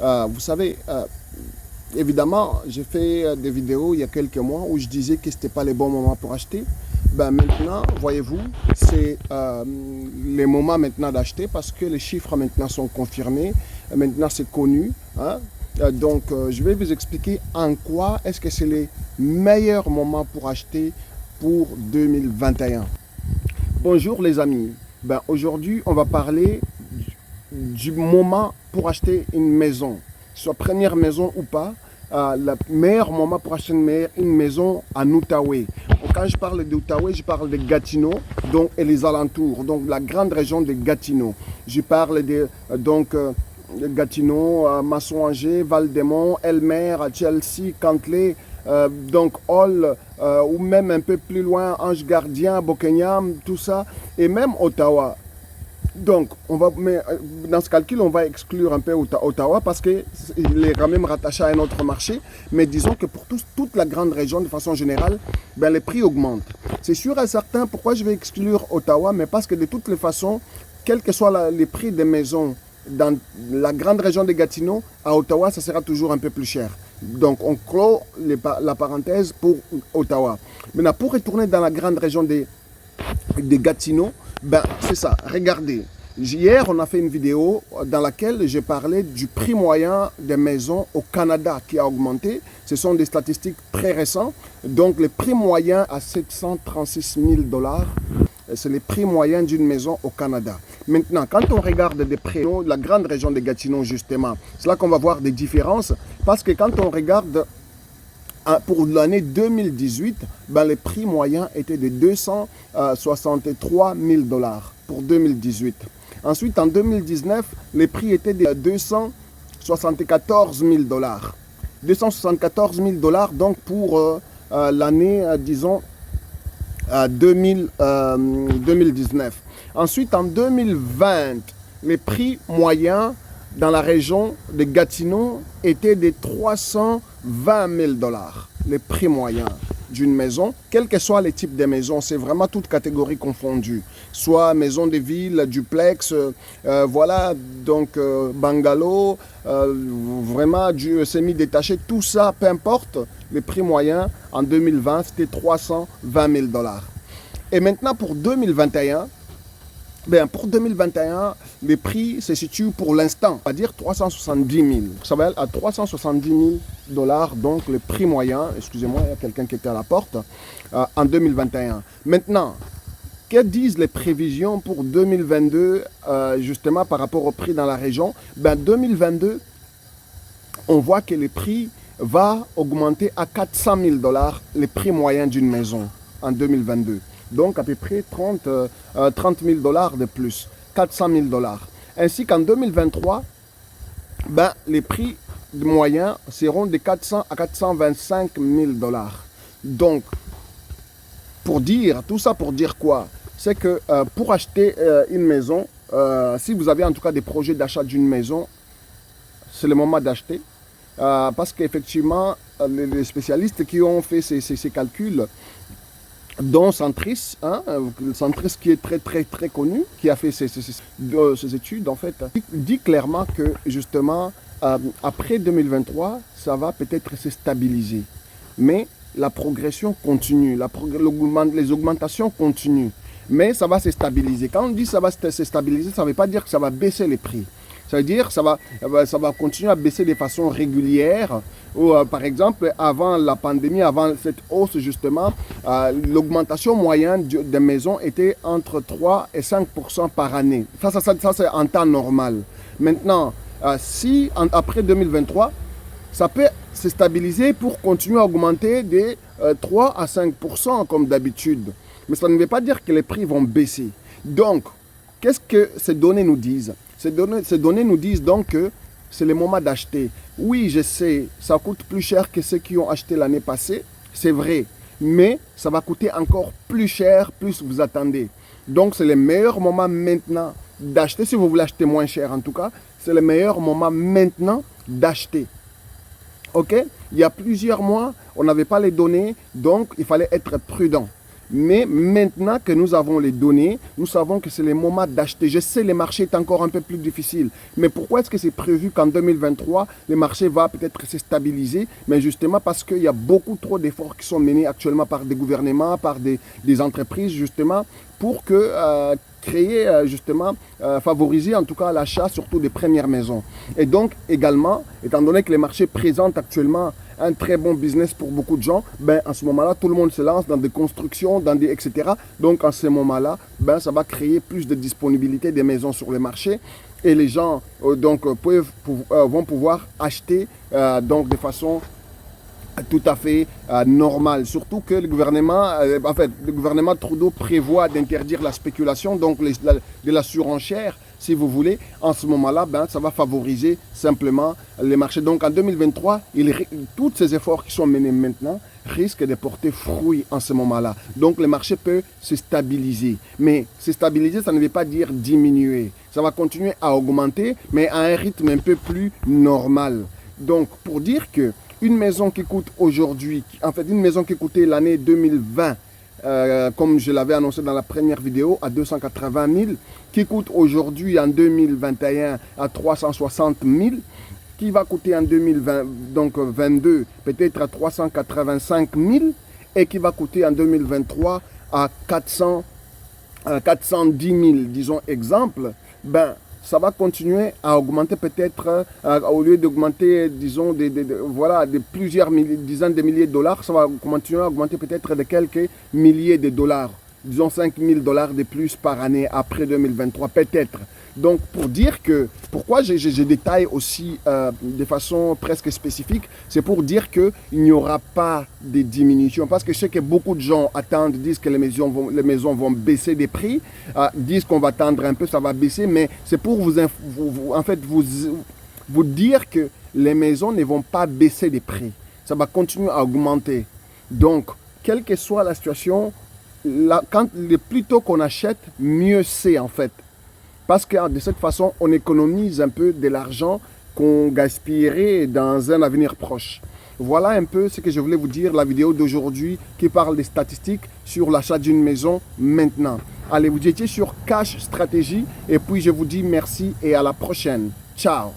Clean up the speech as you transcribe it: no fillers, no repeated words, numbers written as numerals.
Vous savez, évidemment, j'ai fait des vidéos il y a quelques mois où je disais que ce n'était pas les bons moments pour acheter. Ben maintenant, voyez-vous, c'est les moments maintenant d'acheter parce que les chiffres maintenant sont confirmés. Maintenant, c'est connu. Hein. Je vais vous expliquer en quoi est-ce que c'est les meilleurs moments pour acheter pour 2021. Bonjour les amis. Ben, aujourd'hui, on va parler du moment pour acheter une maison, soit première maison ou pas. Le meilleur moment pour acheter une maison en Outaouais. Quand je parle d'Outaouais, je parle de Gatineau donc, et les alentours, donc la grande région de Gatineau. Je parle de Gatineau, Masson-Angers, Val-des-Monts, Elmer, Chelsea, Cantley, Hall, ou même un peu plus loin, Ange Gardien, Bockegnam, tout ça, et même Ottawa. Donc, dans ce calcul, on va exclure un peu Ottawa parce qu'il est quand même rattaché à un autre marché. Mais disons que pour toute la grande région, de façon générale, ben, les prix augmentent. C'est sûr et certain pourquoi je vais exclure Ottawa, mais parce que de toutes les façons, quels que soient les prix des maisons dans la grande région de Gatineau, à Ottawa, ça sera toujours un peu plus cher. Donc, on clôt la parenthèse pour Ottawa. Maintenant, pour retourner dans la grande région de Gatineau, ben, c'est ça, regardez. Hier, on a fait une vidéo dans laquelle j'ai parlé du prix moyen des maisons au Canada qui a augmenté. Ce sont des statistiques très récentes. Donc, le prix moyen à 736 000 $, c'est le prix moyen d'une maison au Canada. Maintenant, quand on regarde des prix de la grande région de Gatineau, justement, c'est là qu'on va voir des différences. Parce que quand on regarde pour l'année 2018, ben, le prix moyen était de 263 000 $ pour 2018. Ensuite, en 2019, le prix était de 274 000 $. 274 000 $ donc pour l'année, disons, 2019. Ensuite, en 2020, les prix moyens dans la région de Gatineau était de 320 000 $. Le prix moyen d'une maison, quel que soit les types de maisons, c'est vraiment toutes catégories confondues. Soit maison de ville, duplex, voilà, donc bungalow, vraiment du semi-détaché, tout ça, peu importe, le prix moyen en 2020, c'était 320 000 $. Et maintenant pour 2021, ben, pour 2021, les prix se situent pour l'instant, à dire 370 000. Ça va à 370 000 $, donc le prix moyen, excusez-moi, il y a quelqu'un qui était à la porte, en 2021. Maintenant, que disent les prévisions pour 2022, justement par rapport au prix dans la région? Ben, 2022, on voit que le prix va augmenter à 400 000 $, le prix moyen d'une maison en 2022. Donc à peu près 30 000 $ de plus, 400 000 $. Ainsi qu'en 2023, ben, les prix moyens seront de 400 à 425 000 $. Donc, tout ça pour dire quoi? C'est que pour acheter une maison, si vous avez en tout cas des projets d'achat d'une maison, c'est le moment d'acheter. Parce qu'effectivement, les spécialistes qui ont fait ces calculs, dont Centris, Centris qui est très connu, qui a fait ces études, en fait, dit clairement que justement, après 2023, ça va peut-être se stabiliser. Mais la progression continue, les augmentations continuent, mais ça va se stabiliser. Quand on dit ça va se stabiliser, ça ne veut pas dire que ça va baisser les prix. Ça veut dire que ça va continuer à baisser de façon régulière. Ou, par exemple, avant la pandémie, avant cette hausse justement, l'augmentation moyenne des maisons était entre 3 et 5% par année. Ça c'est en temps normal. Maintenant, après 2023, ça peut se stabiliser pour continuer à augmenter de 3 à 5% comme d'habitude. Mais ça ne veut pas dire que les prix vont baisser. Donc, qu'est-ce que ces données nous disent? Ces données nous disent donc que c'est le moment d'acheter. Oui, je sais, ça coûte plus cher que ceux qui ont acheté l'année passée, c'est vrai. Mais ça va coûter encore plus cher, plus vous attendez. Donc, c'est le meilleur moment maintenant d'acheter. Si vous voulez acheter moins cher en tout cas, c'est le meilleur moment maintenant d'acheter. Ok? Il y a plusieurs mois, on n'avait pas les données, donc il fallait être prudent. Mais maintenant que nous avons les données, nous savons que c'est le moment d'acheter. Je sais, le marché est encore un peu plus difficile. Mais pourquoi est-ce que c'est prévu qu'en 2023, le marché va peut-être se stabiliser? Mais justement parce qu'il y a beaucoup trop d'efforts qui sont menés actuellement par des gouvernements, par des entreprises, justement, pour que créer, justement, favoriser en tout cas l'achat, surtout des premières maisons. Et donc, également, étant donné que les marchés présentent actuellement un très bon business pour beaucoup de gens, ben, en ce moment-là, tout le monde se lance dans des constructions, etc. Donc, en ce moment-là, ben, ça va créer plus de disponibilité des maisons sur le marché et les gens vont pouvoir acheter donc de façon tout à fait normal. Surtout que le gouvernement Trudeau prévoit d'interdire la spéculation, donc de la surenchère, si vous voulez. En ce moment-là, ben, ça va favoriser simplement les marchés. Donc en 2023, tous ces efforts qui sont menés maintenant risquent de porter fruit en ce moment-là. Donc le marché peut se stabiliser. Mais se stabiliser, ça ne veut pas dire diminuer. Ça va continuer à augmenter, mais à un rythme un peu plus normal. Donc pour dire que une maison qui coûte aujourd'hui, en fait une maison qui coûtait l'année 2020, comme je l'avais annoncé dans la première vidéo, à 280 000, qui coûte aujourd'hui en 2021 à 360 000, qui va coûter en 2020, donc 22, peut-être à 385 000, et qui va coûter en 2023 à 410 000, disons exemple, ben, ça va continuer à augmenter peut-être, au lieu d'augmenter, disons, de plusieurs dizaines de milliers de dollars, ça va continuer à augmenter peut-être de quelques milliers de dollars. Disons 5 000 dollars de plus par année après 2023, peut-être. Donc, pour dire que, pourquoi je détaille aussi de façon presque spécifique, c'est pour dire qu'il n'y aura pas de diminution. Parce que je sais que beaucoup de gens attendent, disent que les maisons vont baisser des prix, disent qu'on va attendre un peu, ça va baisser, mais c'est pour vous dire que les maisons ne vont pas baisser des prix. Ça va continuer à augmenter. Donc, quelle que soit la situation, le plus tôt qu'on achète, mieux c'est en fait. Parce que de cette façon, on économise un peu de l'argent qu'on gaspillerait dans un avenir proche. Voilà un peu ce que je voulais vous dire, la vidéo d'aujourd'hui qui parle des statistiques sur l'achat d'une maison maintenant. Allez, vous étiez sur Cash Stratégie et puis je vous dis merci et à la prochaine. Ciao!